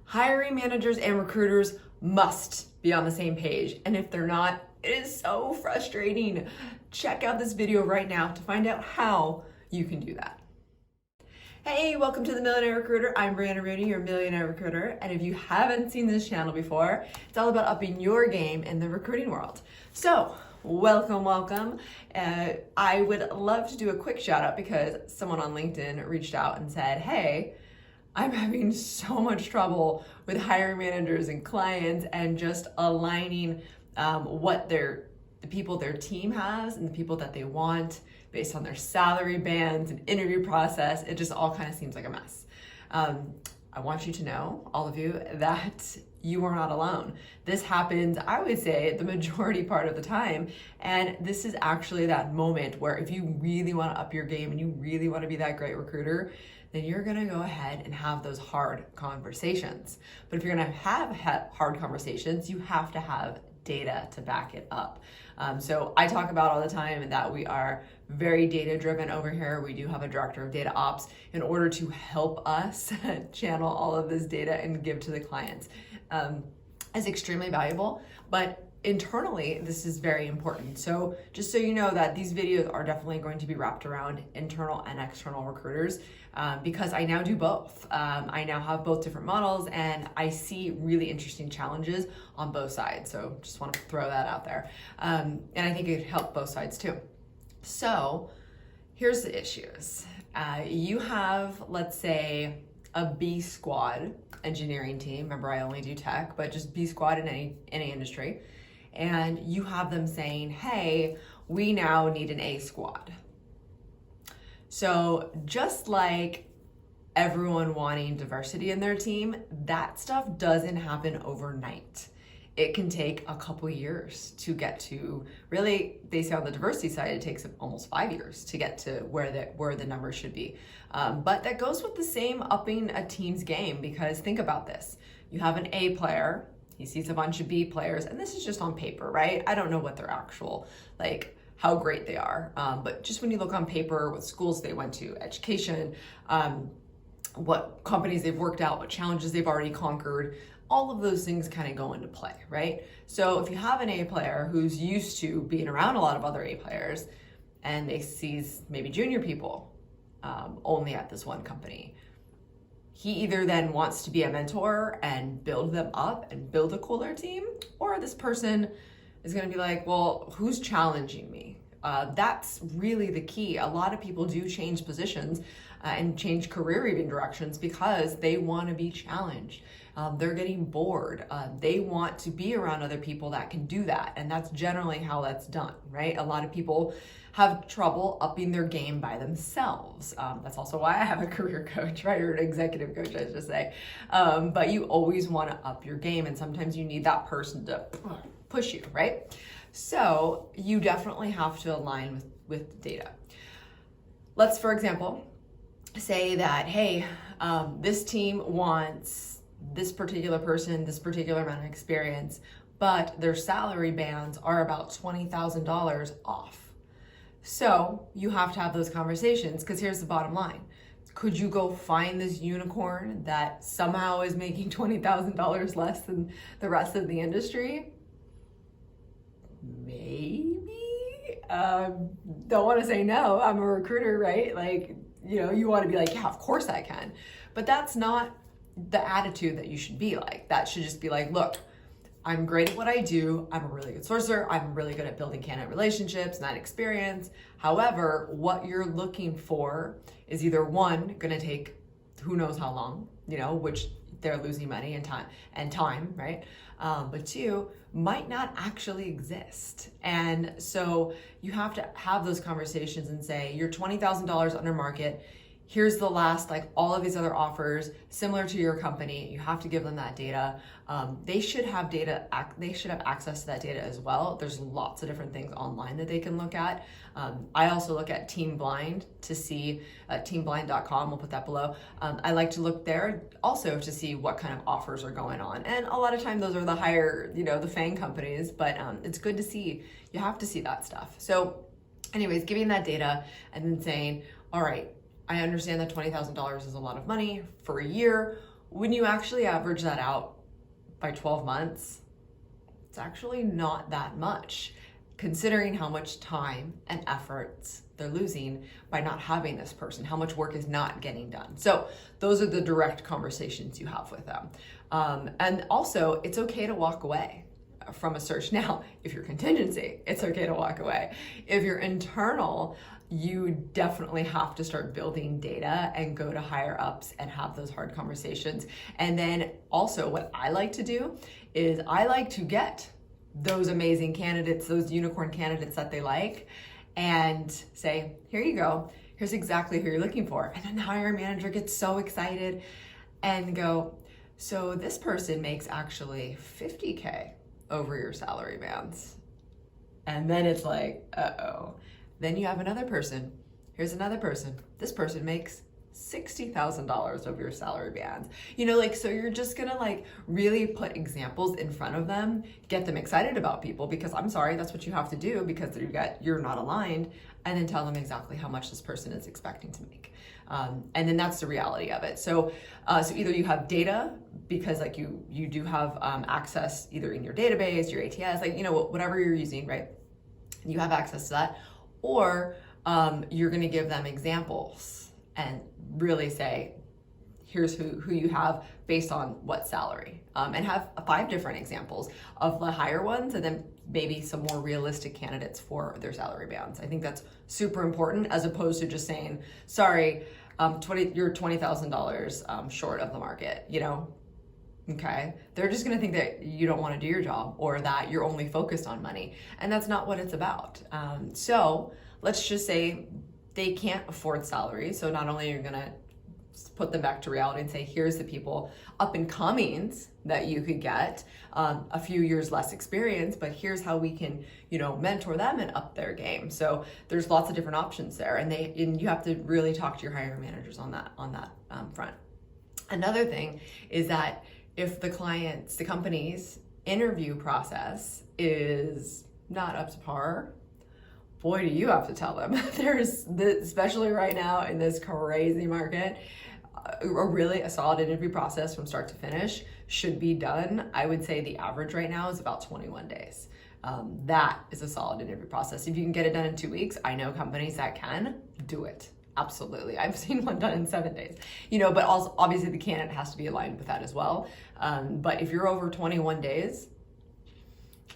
Hiring managers and recruiters must be on the same page. And if they're not, it is so frustrating. Check out this video right now to find out how you can do that. Hey, welcome to the Millionaire Recruiter. I'm Brianna Rooney, your Millionaire Recruiter. And if you haven't seen this channel before, it's all about upping your game in the recruiting world. So welcome. I would love to do a quick shout out because someone on LinkedIn reached out and said, hey, I'm having so much trouble with hiring managers and clients and just aligning what the people their team has and the people that they want based on their salary bands and interview process. It just all kind of seems like a mess. I want you to know, all of you, that you are not alone. This happens, I would say, the majority part of the time. And this is actually that moment where if you really want to up your game and you really want to be that great recruiter, then you're going to go ahead and have those hard conversations. But if you're going to have hard conversations, you have to have data to back it up. So I talk about all the time that we are very data driven over here. We do have a director of data ops in order to help us channel all of this data and give to the clients. Is extremely valuable, but internally, this is very important. So just so you know that these videos are definitely going to be wrapped around internal and external recruiters because I now do both. I now have both different models and I see really interesting challenges on both sides. So just want to throw that out there. And I think it could help both sides too. So here's the issues. You have, let's say, a B squad engineering team. Remember, I only do tech, but just B squad in any industry. And you have them saying, hey, we now need an A squad. So just like everyone wanting diversity in their team, that stuff doesn't happen overnight. It can take a couple years to get to, really, they say on the diversity side, it takes almost 5 years to get to where the numbers should be. But that goes with the same upping a team's game, because think about this. You have an A player, he sees a bunch of B players, and this is just on paper, right? I don't know what their actual, how great they are. But just when you look on paper, what schools they went to, education, what companies they've worked out, what challenges they've already conquered, all of those things kind of go into play, right? So if you have an A player who's used to being around a lot of other A players and they sees maybe junior people only at this one company, he either then wants to be a mentor and build them up and build a cooler team, or this person is going to be like, well, who's challenging me? That's really the key. A lot of people do change positions and change career even directions because they want to be challenged. They're getting bored. They want to be around other people that can do that. And that's generally how that's done, right? A lot of people have trouble upping their game by themselves. That's also why I have a career coach, right? Or an executive coach, I should say. But you always want to up your game. And sometimes you need that person to push you, right? So you definitely have to align with data. Let's, for example, say that, hey, this team wants this particular person, this particular amount of experience, but their salary bands are about $20,000 off. So you have to have those conversations, because here's the bottom line. Could you go find this unicorn that somehow is making $20,000 less than the rest of the industry? Maybe. Don't want to say no. I'm a recruiter, right? You want to be like, yeah, of course I can. But that's not the attitude that you should be like. That should just be like, look, I'm great at what I do. I'm a really good sourcer. I'm really good at building candidate relationships and that experience. However, what you're looking for is either one, going to take who knows how long, which they're losing money and time, right? But two, might not actually exist. And so you have to have those conversations and say, you're $20,000 under market. Here's the last, all of these other offers similar to your company. You have to give them that data. They should have data. They should have access to that data as well. There's lots of different things online that they can look at. I also look at Team Blind to see, teamblind.com, we'll put that below. I like to look there also to see what kind of offers are going on. And a lot of time those are the higher, the FANG companies, but it's good to see. You have to see that stuff. So anyways, giving that data and then saying, all right, I understand that $20,000 is a lot of money for a year. when you actually average that out by 12 months, it's actually not that much, considering how much time and efforts they're losing by not having this person, how much work is not getting done. So those are the direct conversations you have with them. And also, it's okay to walk away from a search. Now, if you're contingency, it's okay to walk away. If you're internal, you definitely have to start building data and go to higher ups and have those hard conversations. And then also what I like to do is I like to get those amazing candidates, those unicorn candidates that they like, and say, here you go, here's exactly who you're looking for. And then the hiring manager gets so excited and go, so this person makes actually 50K over your salary bands. And then it's like, uh-oh. Then you have another person. Here's another person. This person makes $60,000 over your salary bands. So you're just gonna really put examples in front of them, get them excited about people, because I'm sorry, that's what you have to do because you're not aligned, and then tell them exactly how much this person is expecting to make. And then that's the reality of it. So either you have data because you do have access either in your database, your ATS, whatever you're using, right? You have access to that, or you're going to give them examples and really say, here's who you have based on what salary, and have 5 different examples of the higher ones, and then maybe some more realistic candidates for their salary bands. I think that's super important, as opposed to just saying, sorry, you're $20,000 short of the market, Okay, they're just gonna think that you don't want to do your job, or that you're only focused on money, and that's not what it's about. So let's just say they can't afford salary. So not only are you gonna put them back to reality and say, here's the people up and comings that you could get, a few years less experience, but here's how we can, mentor them and up their game. So there's lots of different options there, and you have to really talk to your hiring managers on that front. Another thing is that if the company's interview process is not up to par, boy, do you have to tell them. Especially right now in this crazy market, a solid interview process from start to finish should be done. I would say the average right now is about 21 days. That is a solid interview process. If you can get it done in 2 weeks, I know companies that can do it. Absolutely. I've seen one done in 7 days, but also obviously the candidate has to be aligned with that as well. But if you're over 21 days,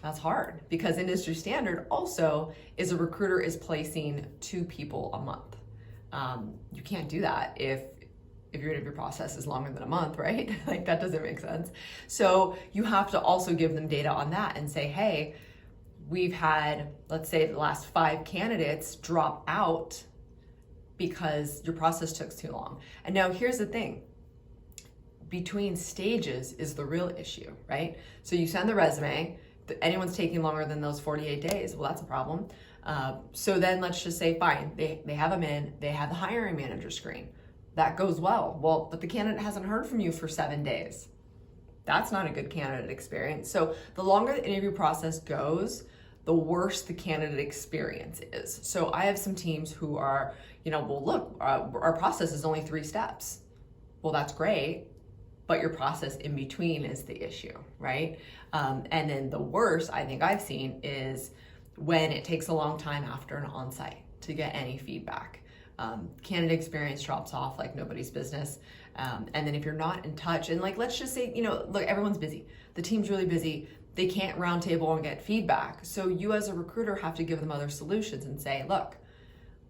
that's hard, because industry standard also is a recruiter is placing 2 people a month. You can't do that if your interview process is longer than a month, right? That doesn't make sense. So you have to also give them data on that and say, hey, we've had, let's say, the last 5 candidates drop out because your process took too long. And now here's the thing. Between stages is the real issue, right? So you send the resume, anyone's taking longer than those 48 days, well, that's a problem. So then let's just say, fine, they have them in, they have the hiring manager screen. That goes well. Well, but the candidate hasn't heard from you for 7 days. That's not a good candidate experience. So the longer the interview process goes, the worse the candidate experience is. So I have some teams who are, well, look, our process is only 3 steps. Well, that's great, but your process in between is the issue, right? And then the worst I think I've seen is when it takes a long time after an on-site to get any feedback. Candidate experience drops off like nobody's business. And then if you're not in touch, and let's just say, look, everyone's busy. The team's really busy. They can't roundtable and get feedback. So you as a recruiter have to give them other solutions and say, look,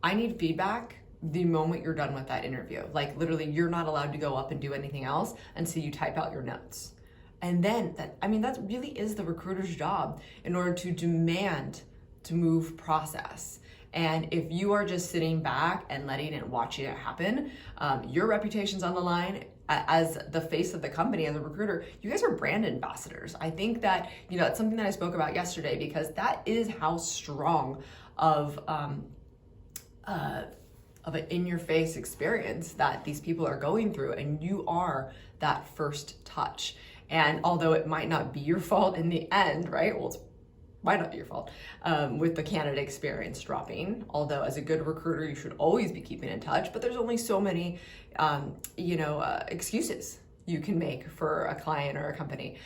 I need feedback the moment you're done with that interview. Literally, you're not allowed to go up and do anything else until you type out your notes. And then that really is the recruiter's job in order to demand to move process. And if you are just sitting back and watching it happen, your reputation's on the line. As the face of the company, as a recruiter, you guys are brand ambassadors. I think that, it's something that I spoke about yesterday, because that is how strong of an in-your-face experience that these people are going through, and you are that first touch. And although it might not be your fault in the end, right? Well, it's might not be your fault with the candidate experience dropping. Although as a good recruiter, you should always be keeping in touch, but there's only so many, excuses you can make for a client or a company.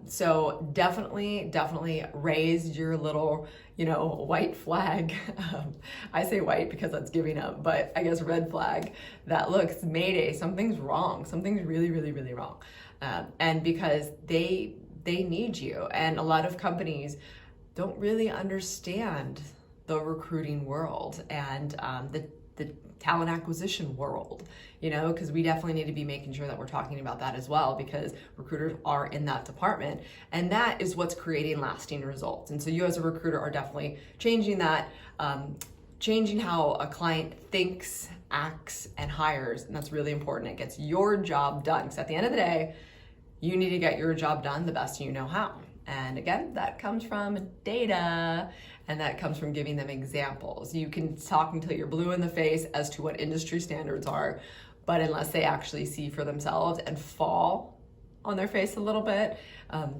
So definitely raise your little, white flag. I say white because that's giving up, but I guess red flag that looks Mayday, something's wrong. Something's really, really, really wrong. And because they need you. And a lot of companies don't really understand the recruiting world and the talent acquisition world, because we definitely need to be making sure that we're talking about that as well, because recruiters are in that department, and that is what's creating lasting results. And so you as a recruiter are definitely changing that, changing how a client thinks, acts, and hires, and that's really important. It gets your job done, because at the end of the day, you need to get your job done the best you know how. And again, that comes from data, and that comes from giving them examples. You can talk until you're blue in the face as to what industry standards are, but unless they actually see for themselves and fall on their face a little bit,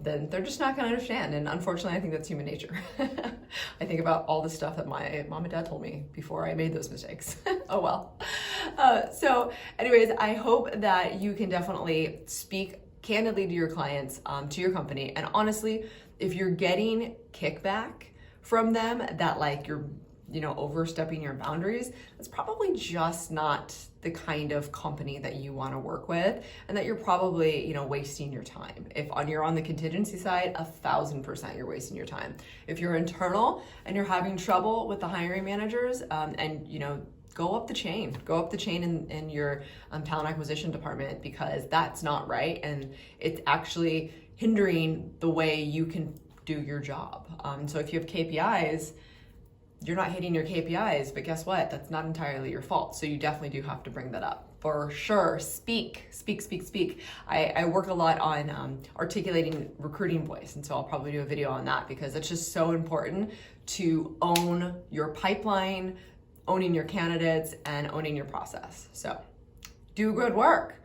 then they're just not gonna understand. And unfortunately, I think that's human nature. I think about all the stuff that my mom and dad told me before I made those mistakes. Oh well. So anyways, I hope that you can definitely speak candidly to your clients, to your company. And honestly, if you're getting kickback from them that you're, overstepping your boundaries, it's probably just not the kind of company that you want to work with, and that you're probably, wasting your time. If you're on the contingency side, 1,000% you're wasting your time. If you're internal and you're having trouble with the hiring managers, and go up the chain in your talent acquisition department, because that's not right, and it's actually hindering the way you can do your job. So if you have KPIs, you're not hitting your KPIs, but guess what? That's not entirely your fault. So you definitely do have to bring that up. For sure, speak. I work a lot on articulating recruiting voice, and so I'll probably do a video on that, because it's just so important to own your pipeline, owning your candidates, and owning your process. So do good work.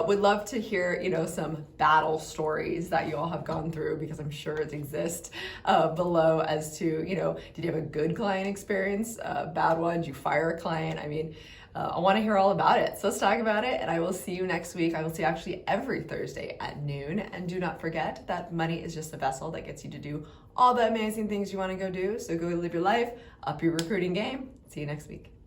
Would love to hear, some battle stories that you all have gone through, because I'm sure it exists below, as to, did you have a good client experience, bad one? Did you fire a client? I want to hear all about it. So let's talk about it, and I will see you next week. I will see you actually every Thursday at noon. And do not forget that money is just a vessel that gets you to do all the amazing things you want to go do. So go live your life, up your recruiting game. See you next week.